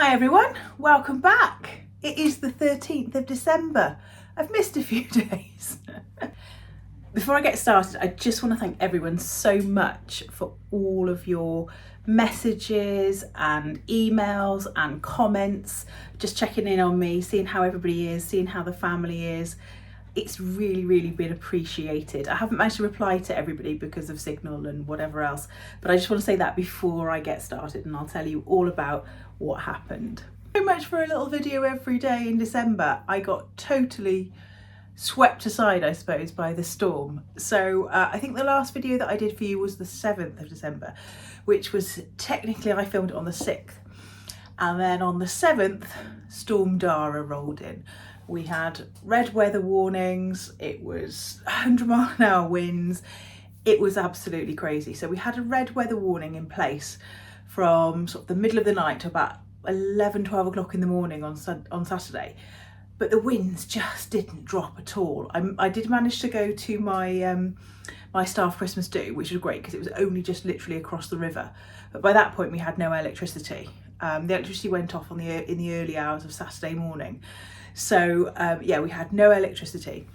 Hi everyone, welcome back. It is the 13th of December. I've missed a few days. Before I get started, I just want to thank everyone so much for all of your messages and emails and comments, just checking in on me, seeing how everybody is, seeing how the family is. It's really been appreciated. I haven't managed to reply to everybody because of signal and whatever else, but I just want to say that before I get started, and I'll tell you all about what happened. So much for a little video every day in December. I got totally swept aside, I suppose, by the storm. So I think the last video that I did for you was the 7th of December, which was technically, I filmed it on the 6th. And then on the 7th, Storm Dara rolled in. We had red weather warnings, it was 100-mile-an-hour winds, it was absolutely crazy. So we had a red weather warning in place from sort of the middle of the night to about 11-12 o'clock in the morning on Saturday, but the winds just didn't drop at all. I did manage to go to my my staff Christmas do, which was great because it was only just literally across the river, but by that point we had no electricity. The electricity went off in the early hours of Saturday morning. So yeah, we had no electricity,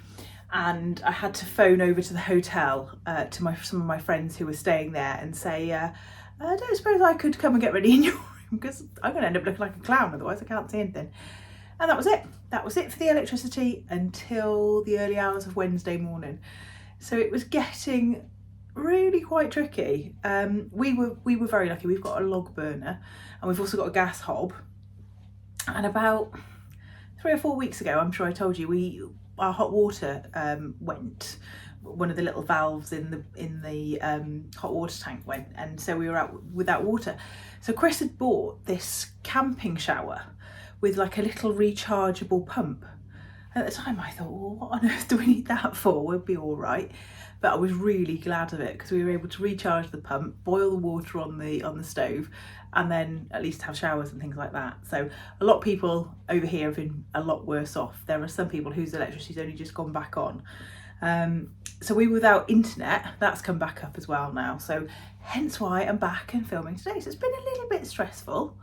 and I had to phone over to the hotel to some of my friends who were staying there and say, I don't suppose I could come and get ready in your room because I'm going to end up looking like a clown, otherwise I can't see anything. And that was it. That was it for the electricity until the early hours of Wednesday morning. So it was getting really quite tricky. We were very lucky. We've got a log burner and we've also got a gas hob, and about 3 or 4 weeks ago, I'm sure I told you, our hot water went. One of the little valves in the hot water tank went, and so we were out without water. So Chris had bought this camping shower with like a little rechargeable pump. And at the time I thought, well, what on earth do we need that for? We'll be all right. But I was really glad of it because we were able to recharge the pump, boil the water on the stove, and then at least have showers and things like that. So a lot of people over here have been a lot worse off. There are some people whose electricity's only just gone back on. So we were without internet. That's come back up as well now. So hence why I'm back and filming today. So it's been a little bit stressful.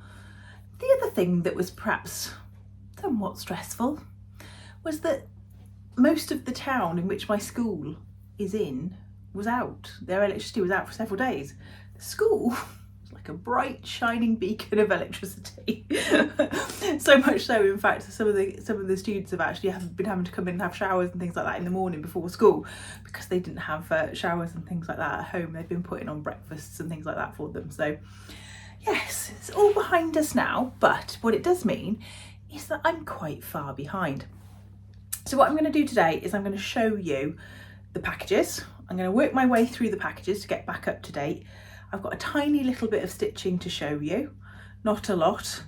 The other thing that was perhaps somewhat stressful was that most of the town in which my school is in was out. Their electricity was out for several days. The school was like a bright shining beacon of electricity. So much so, in fact, some of the students have actually been having to come in and have showers and things like that in the morning before school because they didn't have showers and things like that at home. They've been putting on breakfasts and things like that for them. So yes, it's all behind us now, but what it does mean is that I'm quite far behind. So what I'm going to do today is I'm going to show you the packages. I'm going to work my way through the packages to get back up to date. I've got a tiny little bit of stitching to show you, not a lot,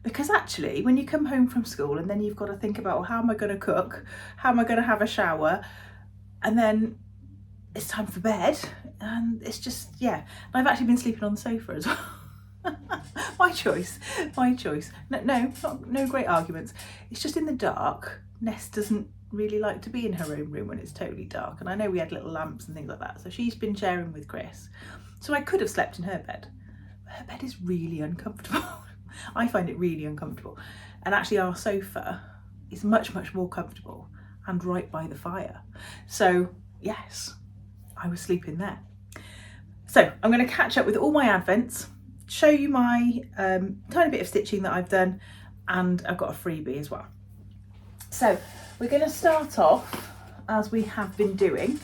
because actually when you come home from school and then you've got to think about, well, how am I going to cook? How am I going to have a shower? And then it's time for bed, and it's just, yeah. And I've actually been sleeping on the sofa as well. My choice. No great arguments. It's just in the dark. Ness doesn't really like to be in her own room when it's totally dark, and I know we had little lamps and things like that, so she's been sharing with Chris. So I could have slept in her bed, but her bed is really uncomfortable. I find it really uncomfortable, and actually our sofa is much more comfortable and right by the fire. So yes, I was sleeping there. So I'm going to catch up with all my advents, show you my tiny bit of stitching that I've done, and I've got a freebie as well. So we're going to start off, as we have been doing,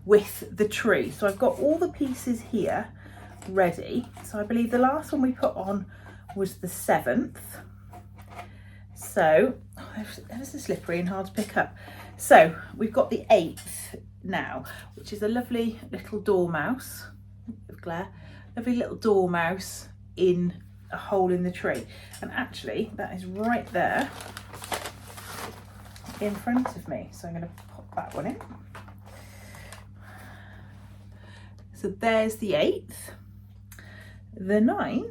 with the tree. So I've got all the pieces here ready. So I believe the last one we put on was the 7th. So this is slippery and hard to pick up. So we've got the 8th now, which is a lovely little dormouse, glare, lovely little dormouse in a hole in the tree. And actually that is right there in front of me, so I'm going to pop that one in. So there's the 8th. The 9th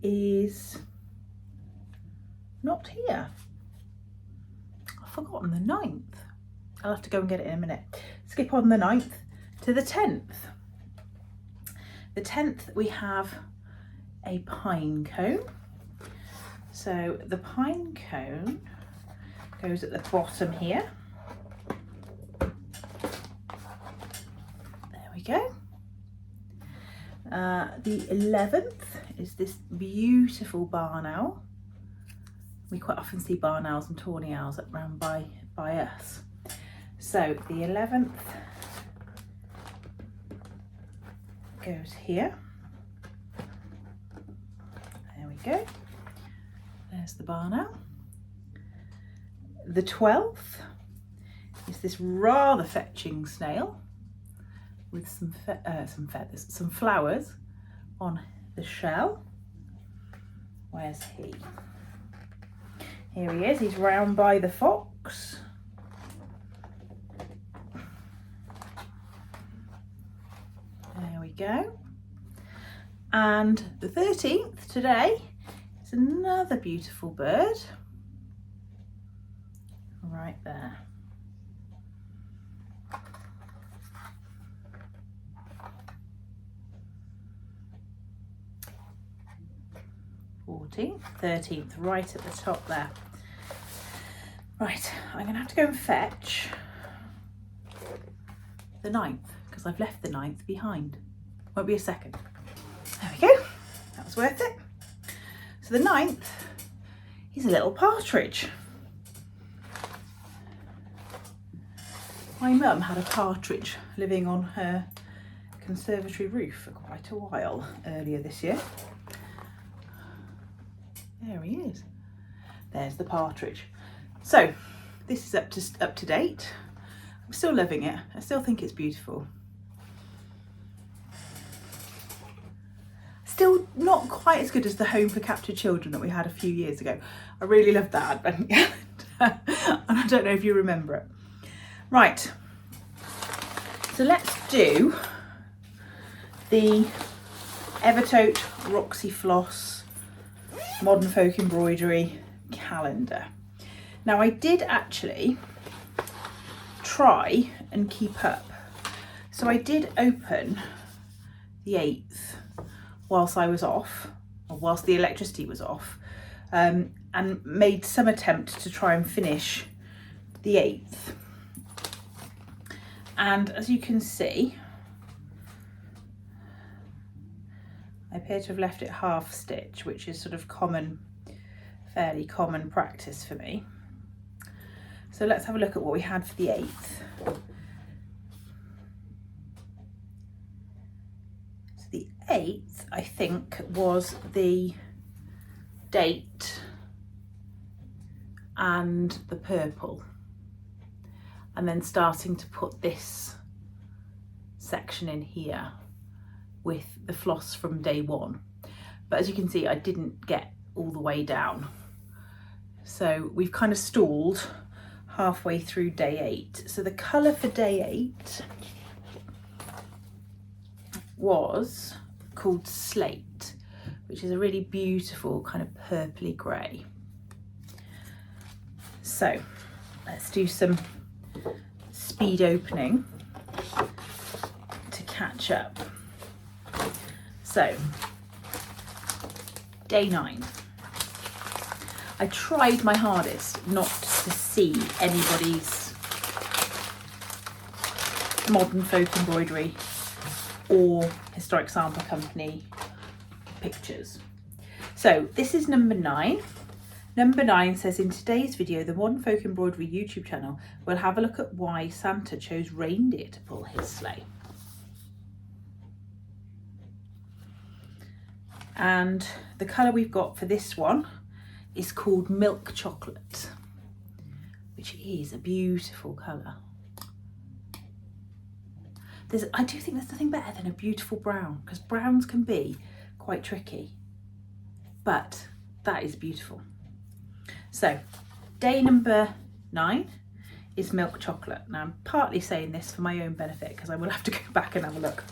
is not here. I've forgotten the 9th. I'll have to go and get it in a minute. Skip on the 9th to the 10th. The 10th we have a pine cone. So the pine cone goes at the bottom here. There we go. The 11th is this beautiful barn owl. We quite often see barn owls and tawny owls around by us. So the 11th goes here. There we go. There's the barn owl. The 12th is this rather fetching snail with some feathers, some flowers on the shell. Where's he? Here he is, he's round by the fox. There we go. And the 13th today is another beautiful bird. Right there. '14th, 13th, right at the top there. Right, I'm gonna have to go and fetch the 9th because I've left the 9th behind. Won't be a second. There we go, that was worth it. So the 9th is a little partridge. My mum had a partridge living on her conservatory roof for quite a while earlier this year. There he is. There's the partridge. So this is up to date. I'm still loving it. I still think it's beautiful. Still not quite as good as the Home for Captured Children that we had a few years ago. I really loved that advent calendar, and I don't know if you remember it. Right, so let's do the Evertote Roxy Floss Modern Folk Embroidery calendar. Now I did actually try and keep up. So I did open the 8th whilst I was off, or whilst the electricity was off, and made some attempt to try and finish the 8th. And as you can see, I appear to have left it half stitch, which is sort of fairly common practice for me. So let's have a look at what we had for the 8th. So the 8th, I think, was the date and the purple. And then starting to put this section in here with the floss from day 1. But as you can see, I didn't get all the way down. So we've kind of stalled halfway through day 8. So the colour for day 8 was called Slate, which is a really beautiful kind of purpley grey. So let's do some speed opening to catch up. So day 9. I tried my hardest not to see anybody's Modern Folk Embroidery or Historic Sample Company pictures. So this is number 9. Number 9 says, in today's video, the Modern Folk Embroidery YouTube channel will have a look at why Santa chose reindeer to pull his sleigh. And the colour we've got for this one is called Milk Chocolate, which is a beautiful colour. I do think there's nothing better than a beautiful brown, because browns can be quite tricky, but that is beautiful. So day number 9 is Milk Chocolate. Now I'm partly saying this for my own benefit because I will have to go back and have a look.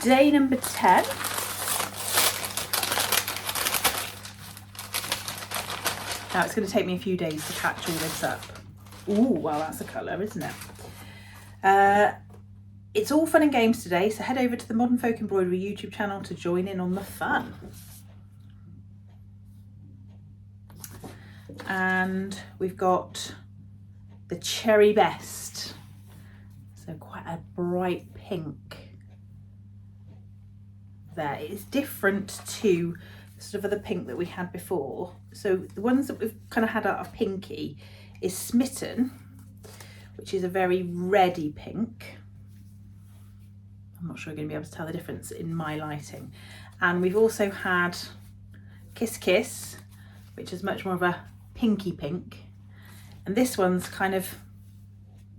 Day number 10 Now it's going to take me a few days to catch all this up. Ooh, well, that's a colour, isn't it? it's all fun and games today, so head over to the Modern Folk Embroidery YouTube channel to join in on the fun. And we've got the Cherry Best, so quite a bright pink there. It's different to sort of the pink that we had before. So the ones that we've kind of had out of pinky is Smitten, which is a very reddy pink. I'm not sure you're going to be able to tell the difference in my lighting. And we've also had Kiss Kiss, which is much more of a pinky pink. And this one's kind of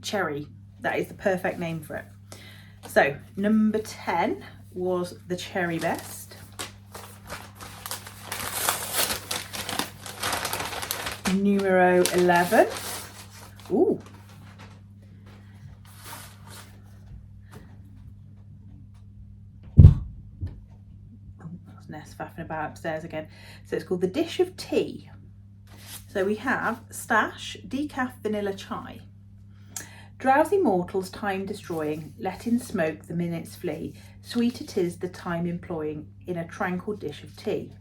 cherry. That is the perfect name for it. So number 10 was the Cherry Best. Numero 11. Ooh. Nest faffing about upstairs again. So it's called the Dish of Tea. So we have Stash Decaf Vanilla Chai. Drowsy mortals time destroying, let in smoke the minutes flee. Sweet it is the time employing in a tranquil dish of tea.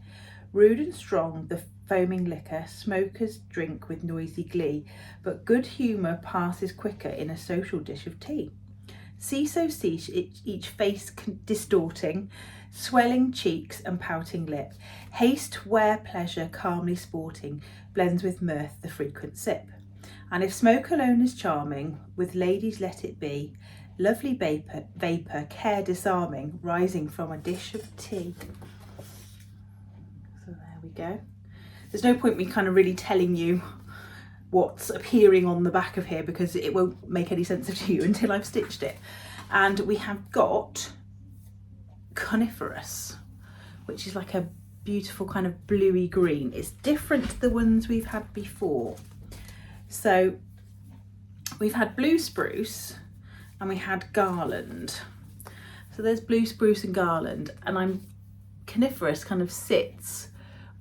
Rude and strong the foaming liquor, smokers drink with noisy glee, but good humour passes quicker in a social dish of tea. See so cease each face distorting, swelling cheeks and pouting lip. Haste where pleasure calmly sporting blends with mirth the frequent sip. And if smoke alone is charming, with ladies let it be, lovely vapour, care disarming, rising from a dish of tea. So there we go. There's no point me kind of really telling you what's appearing on the back of here because it won't make any sense to you until I've stitched it. And we have got Coniferous, which is like a beautiful kind of bluey green. It's different to the ones we've had before. So we've had Blue Spruce and we had Garland. So there's Blue Spruce and Garland, and Coniferous kind of sits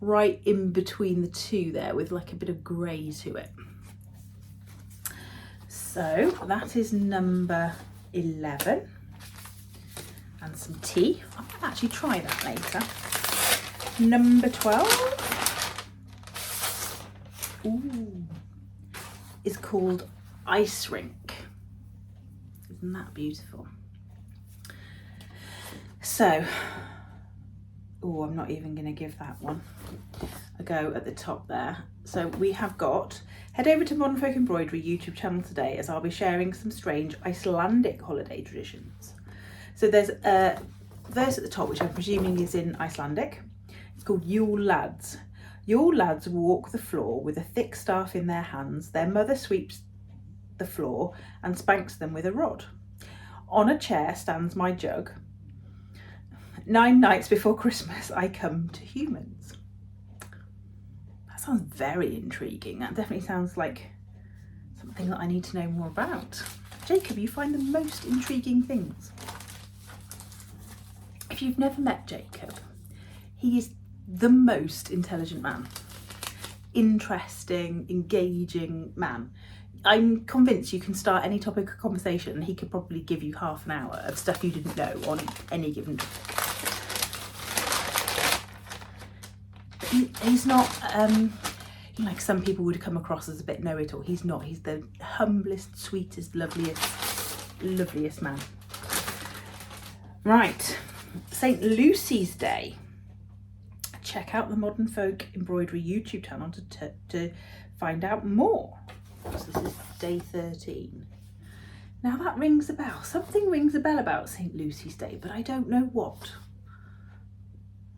right in between the two there with like a bit of grey to it. So that is number 11. And some tea. I might actually try that later. Number 12. Ooh. Is called Ice Rink. Isn't that beautiful? So, oh, I'm not even going to give that one a go at the top there. So we have got, head over to Modern Folk Embroidery YouTube channel today as I'll be sharing some strange Icelandic holiday traditions. So there's a verse at the top which I'm presuming is in Icelandic. It's called Yule Lads. Yule lads walk the floor with a thick staff in their hands. Their mother sweeps the floor and spanks them with a rod. On a chair stands my jug. 9 nights before Christmas I come to humans. That sounds very intriguing. That definitely sounds like something that I need to know more about. Jacob, you find the most intriguing things. If you've never met Jacob, he is the most intelligent man, interesting, engaging man. I'm convinced you can start any topic of conversation and he could probably give you half an hour of stuff you didn't know on any given topic. He's not like some people would come across as a bit know-it-all. He's not. He's the humblest, sweetest, loveliest man. Right, St. Lucy's Day. Check out the Modern Folk Embroidery YouTube channel to find out more. So this is day 13. Now that rings a bell. Something rings a bell about St. Lucy's Day, but I don't know what.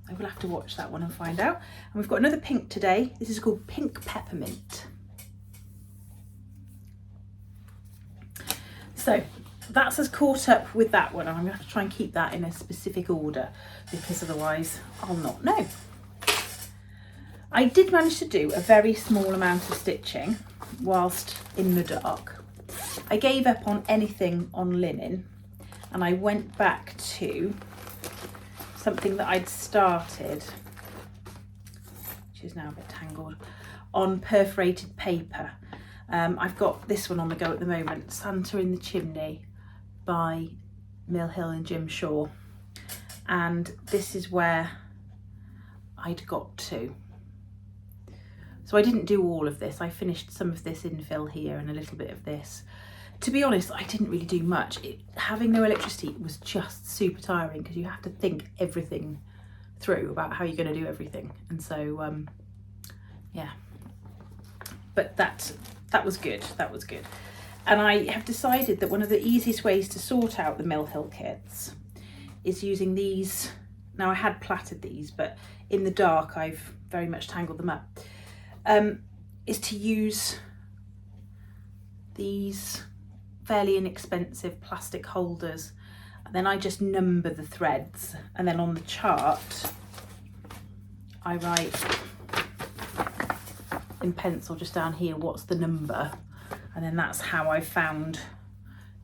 I will have to watch that one and find out. And we've got another pink today. This is called Pink Peppermint. So that's us caught up with that one. And I'm going to have to try and keep that in a specific order because otherwise I'll not know. I did manage to do a very small amount of stitching whilst in the dark. I gave up on anything on linen and I went back to something that I'd started, which is now a bit tangled, on perforated paper. I've got this one on the go at the moment, Santa in the Chimney by Mill Hill and Jim Shaw, and this is where I'd got to. So I didn't do all of this. I finished some of this infill here and a little bit of this. To be honest, I didn't really do much. Having no electricity was just super tiring because you have to think everything through about how you're going to do everything. And so, yeah, but that was good. That was good. And I have decided that one of the easiest ways to sort out the Mill Hill kits is using these. Now I had plaited these, but in the dark I've very much tangled them up. Is to use these fairly inexpensive plastic holders, and then I just number the threads, and then on the chart I write in pencil just down here what's the number, and then that's how I found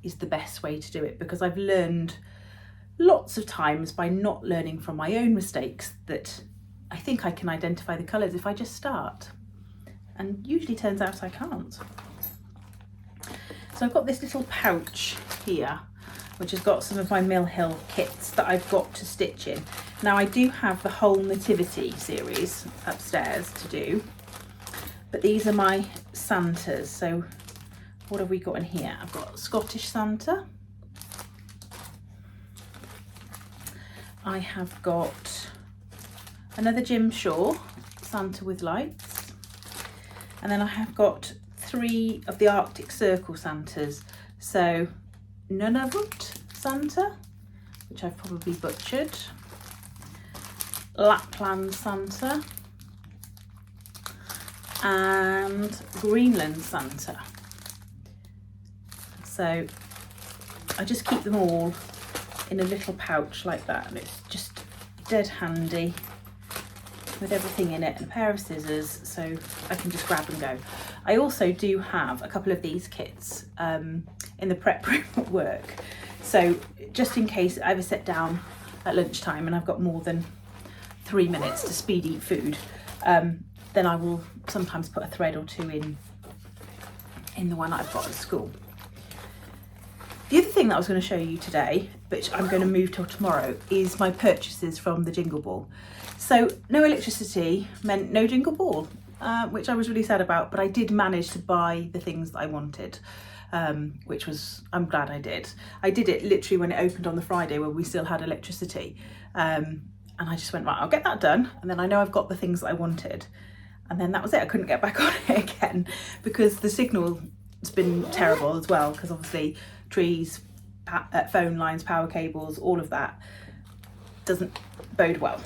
is the best way to do it, because I've learned lots of times by not learning from my own mistakes that I think I can identify the colours if I just start, and usually turns out I can't. So I've got this little pouch here which has got some of my Mill Hill kits that I've got to stitch in. Now I do have the whole Nativity series upstairs to do, but these are my Santas. So what have we got in here? I've got Scottish Santa. I have got another Jim Shaw Santa with lights, and then I have got 3 of the Arctic Circle Santas. So Nunavut Santa, which I've probably butchered, Lapland Santa, and Greenland Santa. So I just keep them all in a little pouch like that, and it's just dead handy with everything in it, and a pair of scissors so I can just grab and go. I also do have a couple of these kits in the prep room at work, so just in case I ever sit down at lunchtime and I've got more than 3 minutes to speed eat food, then I will sometimes put a thread or 2 in the one I've got at school. The other thing that I was going to show you today, which I'm going to move till tomorrow, is my purchases from the Jingle Ball. So no electricity meant no Jingle Ball, which I was really sad about, but I did manage to buy the things that I wanted, which was, I'm glad I did. I did it literally when it opened on the Friday where we still had electricity, and I just went, right, I'll get that done, and then I know I've got the things that I wanted, and then that was it. I couldn't get back on it again because the signal's been terrible as well, because obviously trees, phone lines, power cables, all of that doesn't bode well.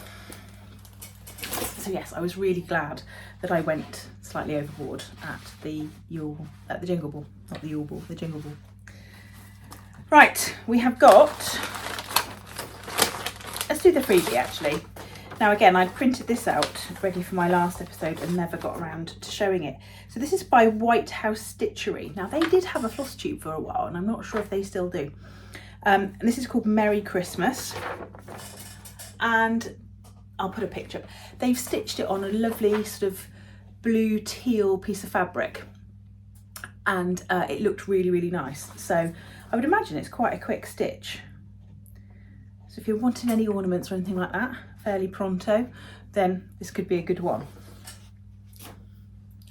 So yes, I was really glad that I went slightly overboard at the Jingle Ball, not the Yule Ball, the Jingle Ball. Right, we have got, let's do the freebie actually. Now again, I printed this out ready for my last episode and never got around to showing it. So this is by Whitehouse Stitchery. Now they did have a floss tube for a while, and I'm not sure if they still do. And this is called Merry Christmas, and I'll put a picture up. They've stitched it on a lovely sort of blue teal piece of fabric, and it looked really, really nice. So I would imagine it's quite a quick stitch. So if you're wanting any ornaments or anything like that fairly pronto, then this could be a good one.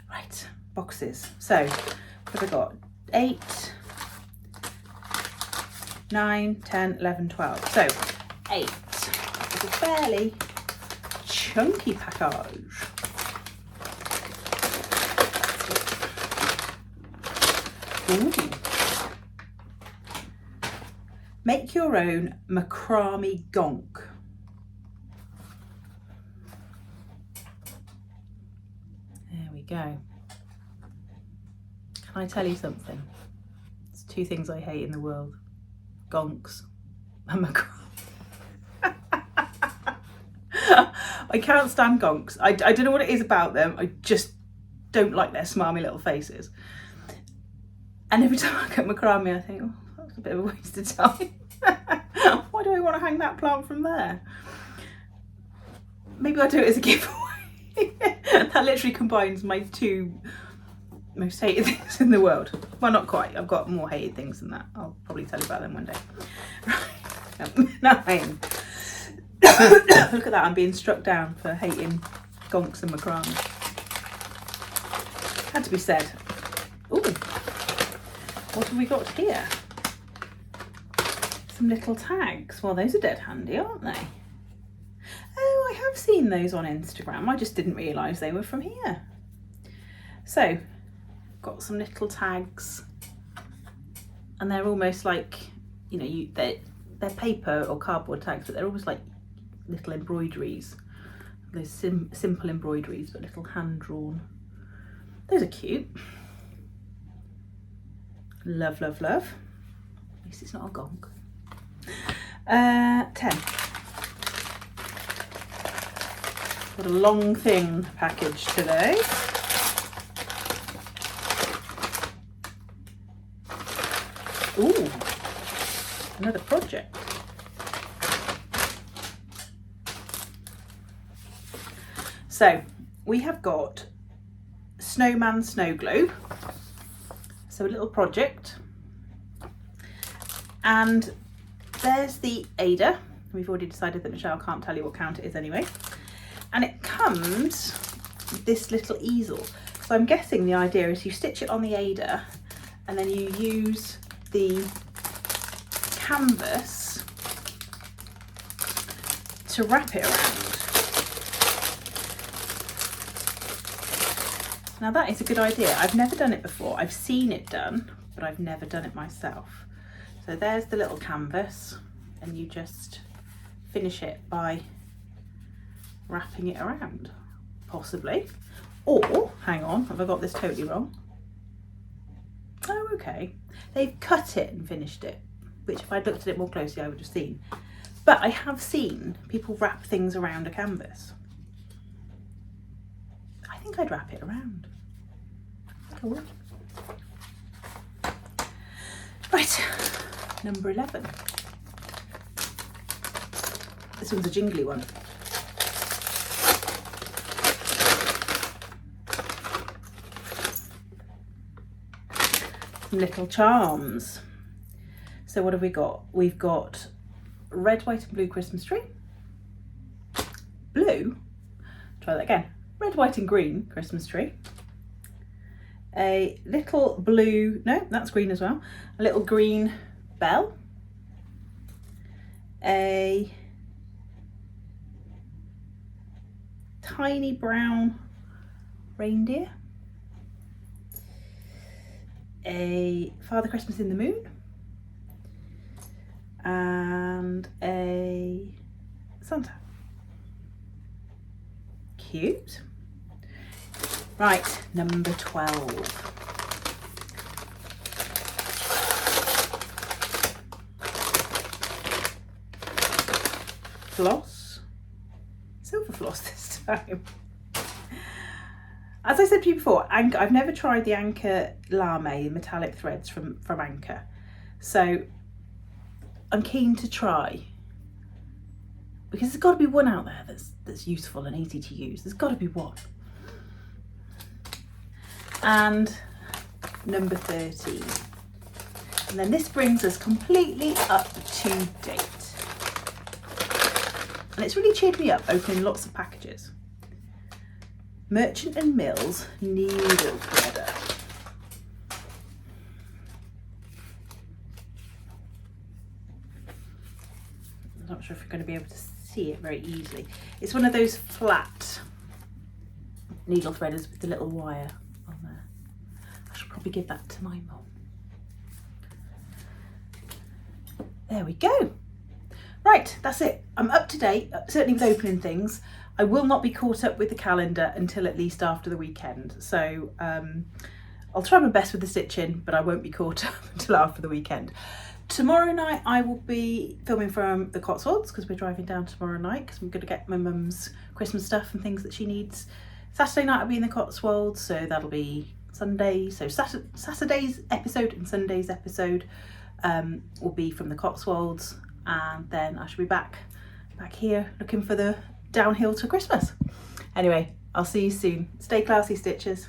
Right, boxes. So what have I got? 8, 9, 10, 11, 12. So 8 is a fairly chunky package. Ooh. Make your own macrame gonk. There we go. Can I tell you something? It's 2 things I hate in the world: gonks and macrame. I can't stand gonks. I don't know what it is about them. I just don't like their smarmy little faces. And every time I get macrame, I think, oh, that's a bit of a waste of time. Why do I want to hang that plant from there? Maybe I'll do it as a giveaway. That literally combines my 2 most hated things in the world. Well, not quite. I've got more hated things than that. I'll probably tell you about them one day. Right. 9. Look at that, I'm being struck down for hating gonks and macrame. Had to be said. Ooh, what have we got here? Some little tags. Well, those are dead handy, aren't they? Oh, I have seen those on Instagram. I just didn't realise they were from here. So, got some little tags, and they're almost like, you know, they're paper or cardboard tags, but they're almost like little embroideries. Those simple embroideries, but little hand drawn. Those are cute. Love, love, love. At least it's not a gonk. 10. Got a long thing package today. Ooh, another project. So we have got Snowman Snow Globe. So a little project. And there's the Ada. We've already decided that Michelle can't tell you what count it is anyway. And it comes with this little easel. So I'm guessing the idea is you stitch it on the Ada and then you use the canvas to wrap it around. Now that is a good idea. I've never done it before. I've seen it done, but I've never done it myself. So there's the little canvas, and you just finish it by wrapping it around, possibly. Or, hang on, have I got this totally wrong? Oh, okay. They've cut it and finished it, which if I'd looked at it more closely, I would have seen. But I have seen people wrap things around a canvas. I think I'd wrap it around. I think I would. Right, number 11. This one's a jingly one. Some little charms. So what have we got? We've got red, white and blue Christmas tree. Blue, try that again. Red, white and green Christmas tree. A little blue, no, that's green as well. A little green bell. A tiny brown reindeer. A Father Christmas in the Moon. And a Santa. Cute. Right, number 12. Floss. Silver floss this time. As I said to you before, Anchor, I've never tried the Anchor Lame metallic threads from Anchor. So I'm keen to try. Because there's got to be one out there that's useful and easy to use. There's got to be one. And number 13. And then this brings us completely up to date. And it's really cheered me up opening lots of packages. Merchant and Mills needle threader. I'm not sure if you're going to be able to see it very easily. It's one of those flat needle threaders with the little wire on there. I should probably give that to my mum. There we go. Right, that's it. I'm up to date, certainly with opening things. I will not be caught up with the calendar until at least after the weekend. So I'll try my best with the stitching, but I won't be caught up until after the weekend. Tomorrow night I will be filming from the Cotswolds because we're driving down tomorrow night because I'm going to get my mum's Christmas stuff and things that she needs. Saturday night I'll be in the Cotswolds, so that'll be Sunday. So Saturday's episode and Sunday's episode will be from the Cotswolds, and then I should be back here looking for the downhill to Christmas. Anyway, I'll see you soon. Stay classy, stitchers.